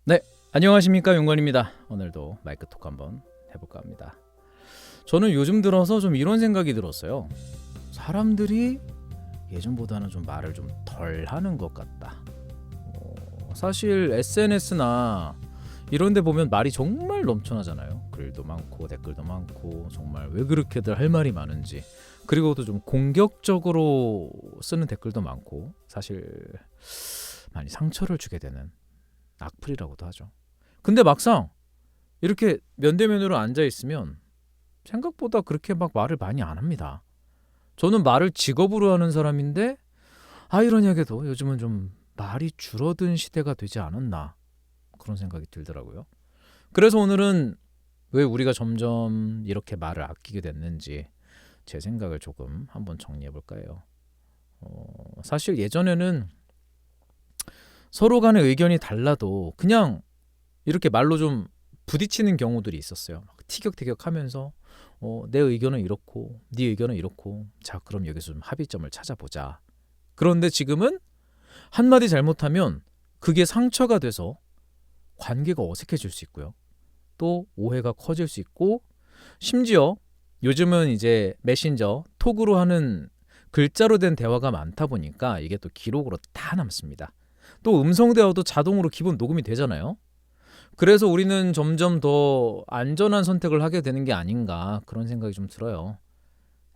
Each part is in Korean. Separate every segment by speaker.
Speaker 1: 네, 안녕하십니까, 용건입니다. 오늘도 마이크 톡 한번 해볼까 합니다. 저는 요즘 들어서 좀 이런 생각이 들었어요. 사람들이 예전보다는 좀 말을 좀 덜 하는 것 같다. 사실 SNS나 이런 데 보면 말이 정말 넘쳐나잖아요. 글도 많고 댓글도 많고 정말 왜 그렇게들 할 말이 많은지, 그리고 또 좀 공격적으로 쓰는 댓글도 많고, 사실 많이 상처를 주게 되는 악플이라고도 하죠. 근데 막상 이렇게 면대면으로 앉아 있으면 생각보다 그렇게 막 말을 많이 안 합니다. 저는 말을 직업으로 하는 사람인데 아이러니하게도 요즘은 좀 말이 줄어든 시대가 되지 않았나, 그런 생각이 들더라고요. 그래서 오늘은 왜 우리가 점점 이렇게 말을 아끼게 됐는지 제 생각을 조금 한번 정리해 볼까 해요. 사실 예전에는 서로 간의 의견이 달라도 그냥 이렇게 말로 좀 부딪히는 경우들이 있었어요. 막 티격태격하면서 내 의견은 이렇고 네 의견은 이렇고, 자 그럼 여기서 좀 합의점을 찾아보자. 그런데 지금은 한마디 잘못하면 그게 상처가 돼서 관계가 어색해질 수 있고요. 또 오해가 커질 수 있고, 심지어 요즘은 이제 메신저, 톡으로 하는 글자로 된 대화가 많다 보니까 이게 또 기록으로 다 남습니다. 또 음성 대화도 자동으로 기본 녹음이 되잖아요. 그래서 우리는 점점 더 안전한 선택을 하게 되는 게 아닌가, 그런 생각이 좀 들어요.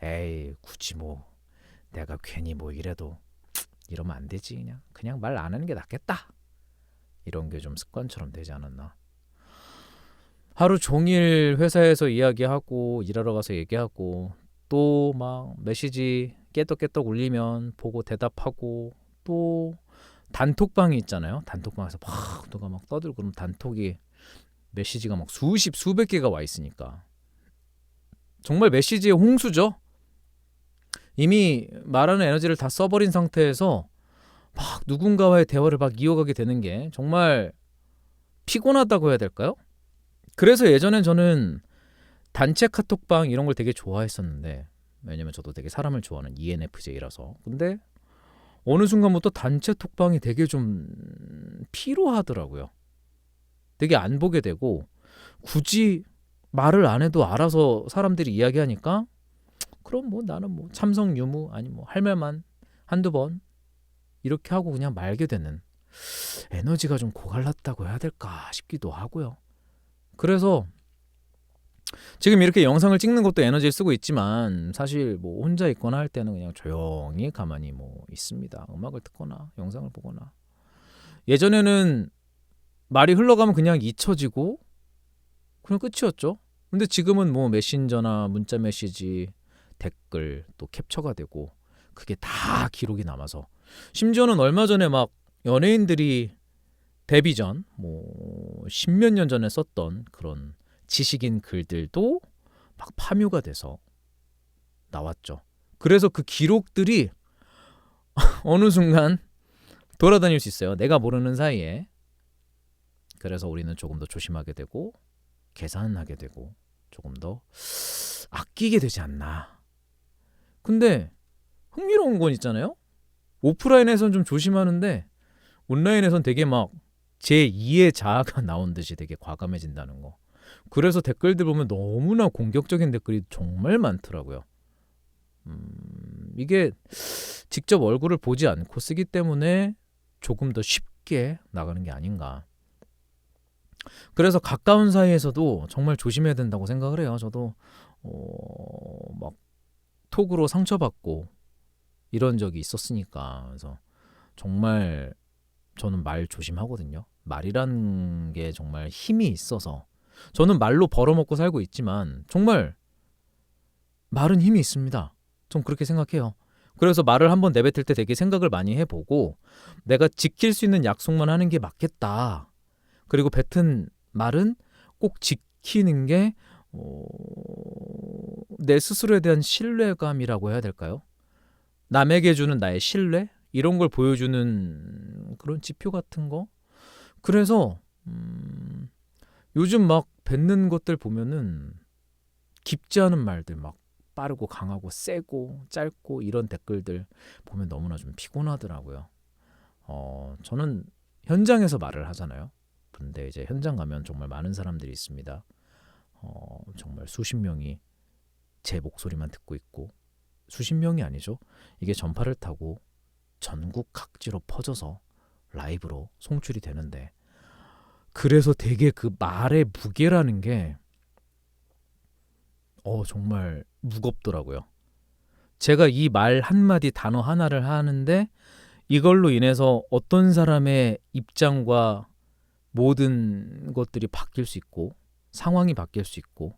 Speaker 1: 에이, 굳이 뭐 내가 괜히 뭐 이래도 이러면 안 되지, 그냥 말 안 하는 게 낫겠다, 이런 게 좀 습관처럼 되지 않았나. 하루 종일 회사에서 이야기하고 일하러 가서 얘기하고, 또 막 메시지 깨떡깨떡 울리면 보고 대답하고, 또 단톡방이 있잖아요. 단톡방에서 막 누가 막 떠들고, 그럼 단톡이 메시지가 막 수십 수백 개가 와 있으니까 정말 메시지의 홍수죠. 이미 말하는 에너지를 다 써버린 상태에서 막 누군가와의 대화를 막 이어가게 되는 게 정말 피곤하다고 해야 될까요? 그래서 예전엔 저는 단체 카톡방 이런 걸 되게 좋아했었는데, 왜냐면 저도 되게 사람을 좋아하는 ENFJ라서. 근데 어느 순간부터 단체 톡방이 되게 좀 피로하더라고요. 되게 안 보게 되고, 굳이 말을 안 해도 알아서 사람들이 이야기하니까 그럼 뭐 나는 뭐 참석 유무, 아니 뭐 할 말만 한두 번 이렇게 하고 그냥 말게 되는, 에너지가 좀 고갈랐다고 해야 될까 싶기도 하고요. 그래서 지금 이렇게 영상을 찍는 것도 에너지를 쓰고 있지만, 사실 뭐 혼자 있거나 할 때는 그냥 조용히 가만히 뭐 있습니다. 음악을 듣거나 영상을 보거나. 예전에는 말이 흘러가면 그냥 잊혀지고 그냥 끝이었죠. 근데 지금은 뭐 메신저나 문자 메시지, 댓글 또 캡처가 되고, 그게 다 기록이 남아서, 심지어는 얼마 전에 막 연예인들이 데뷔 전 뭐 십몇 년 전에 썼던 그런 지식인 글들도 막 파묘가 돼서 나왔죠. 그래서 그 기록들이 어느 순간 돌아다닐 수 있어요. 내가 모르는 사이에. 그래서 우리는 조금 더 조심하게 되고 계산하게 되고 조금 더 아끼게 되지 않나. 근데 흥미로운 건 있잖아요. 오프라인에선 좀 조심하는데 온라인에선 되게 막 제2의 자아가 나온 듯이 되게 과감해진다는 거. 그래서 댓글들 보면 너무나 공격적인 댓글이 정말 많더라고요. 이게 직접 얼굴을 보지 않고 쓰기 때문에 조금 더 쉽게 나가는 게 아닌가. 그래서 가까운 사이에서도 정말 조심해야 된다고 생각을 해요. 저도 막 톡으로 상처받고 이런 적이 있었으니까. 그래서 정말 저는 말 조심하거든요. 말이란 게 정말 힘이 있어서, 저는 말로 벌어먹고 살고 있지만 정말 말은 힘이 있습니다. 좀 그렇게 생각해요. 그래서 말을 한번 내뱉을 때 되게 생각을 많이 해보고, 내가 지킬 수 있는 약속만 하는 게 맞겠다. 그리고 뱉은 말은 꼭 지키는 게 내 스스로에 대한 신뢰감이라고 해야 될까요? 남에게 주는 나의 신뢰? 이런 걸 보여주는 그런 지표 같은 거? 그래서 요즘 막 뱉는 것들 보면은 깊지 않은 말들, 막 빠르고 강하고 세고 짧고 이런 댓글들 보면 너무나 좀 피곤하더라고요. 저는 현장에서 말을 하잖아요. 싶은데 이제 현장 가면 정말 많은 사람들이 있습니다. 정말 수십 명이 제 목소리만 듣고 있고, 수십 명이 아니죠. 이게 전파를 타고 전국 각지로 퍼져서 라이브로 송출이 되는데, 그래서 되게 그 말의 무게라는 게 정말 무겁더라고요. 제가 이 말 한마디 단어 하나를 하는데 이걸로 인해서 어떤 사람의 입장과 모든 것들이 바뀔 수 있고 상황이 바뀔 수 있고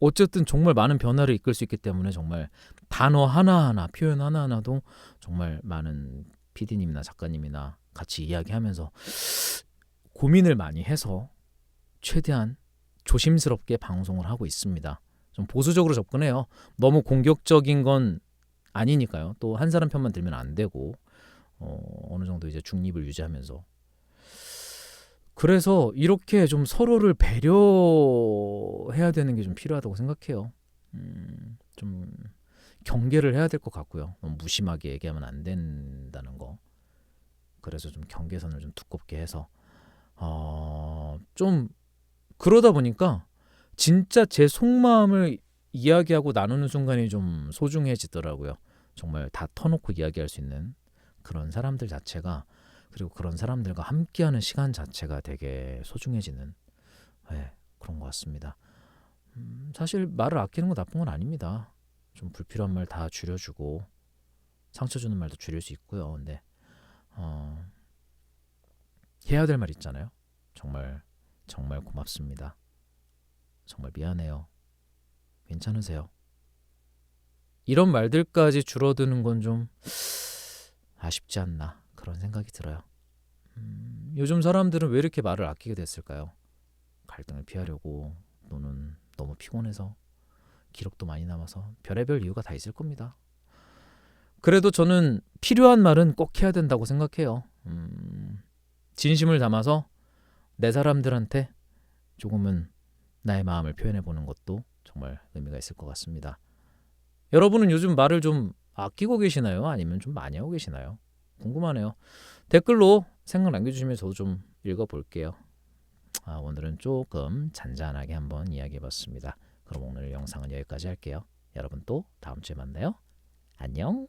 Speaker 1: 어쨌든 정말 많은 변화를 이끌 수 있기 때문에 정말 단어 하나하나 표현 하나하나도 정말 많은 PD님이나 작가님이나 같이 이야기하면서 고민을 많이 해서 최대한 조심스럽게 방송을 하고 있습니다. 좀 보수적으로 접근해요. 너무 공격적인 건 아니니까요. 또 한 사람 편만 들면 안 되고 어느 정도 이제 중립을 유지하면서, 그래서 이렇게 좀 서로를 배려해야 되는 게 좀 필요하다고 생각해요. 좀 경계를 해야 될 것 같고요. 너무 무심하게 얘기하면 안 된다는 거. 그래서 좀 경계선을 좀 두껍게 해서 좀 그러다 보니까 진짜 제 속마음을 이야기하고 나누는 순간이 좀 소중해지더라고요. 정말 다 터놓고 이야기할 수 있는 그런 사람들 자체가, 그리고 그런 사람들과 함께하는 시간 자체가 되게 소중해지는 그런 것 같습니다. 사실 말을 아끼는 건 나쁜 건 아닙니다. 좀 불필요한 말 다 줄여주고 상처 주는 말도 줄일 수 있고요. 근데 해야 될 말 있잖아요. 정말 정말 고맙습니다. 정말 미안해요. 괜찮으세요? 이런 말들까지 줄어드는 건 좀 아쉽지 않나 그런 생각이 들어요. 요즘 사람들은 왜 이렇게 말을 아끼게 됐을까요? 갈등을 피하려고, 또는 너무 피곤해서, 기록도 많이 남아서, 별의별 이유가 다 있을 겁니다. 그래도 저는 필요한 말은 꼭 해야 된다고 생각해요. 진심을 담아서 내 사람들한테 조금은 나의 마음을 표현해보는 것도 정말 의미가 있을 것 같습니다. 여러분은 요즘 말을 좀 아끼고 계시나요? 아니면 좀 많이 하고 계시나요? 궁금하네요. 댓글로 생각 남겨주시면 저도 좀 읽어볼게요. 오늘은 조금 잔잔하게 한번 이야기해봤습니다. 그럼 오늘 영상은 여기까지 할게요. 여러분 또 다음 주에 만나요. 안녕.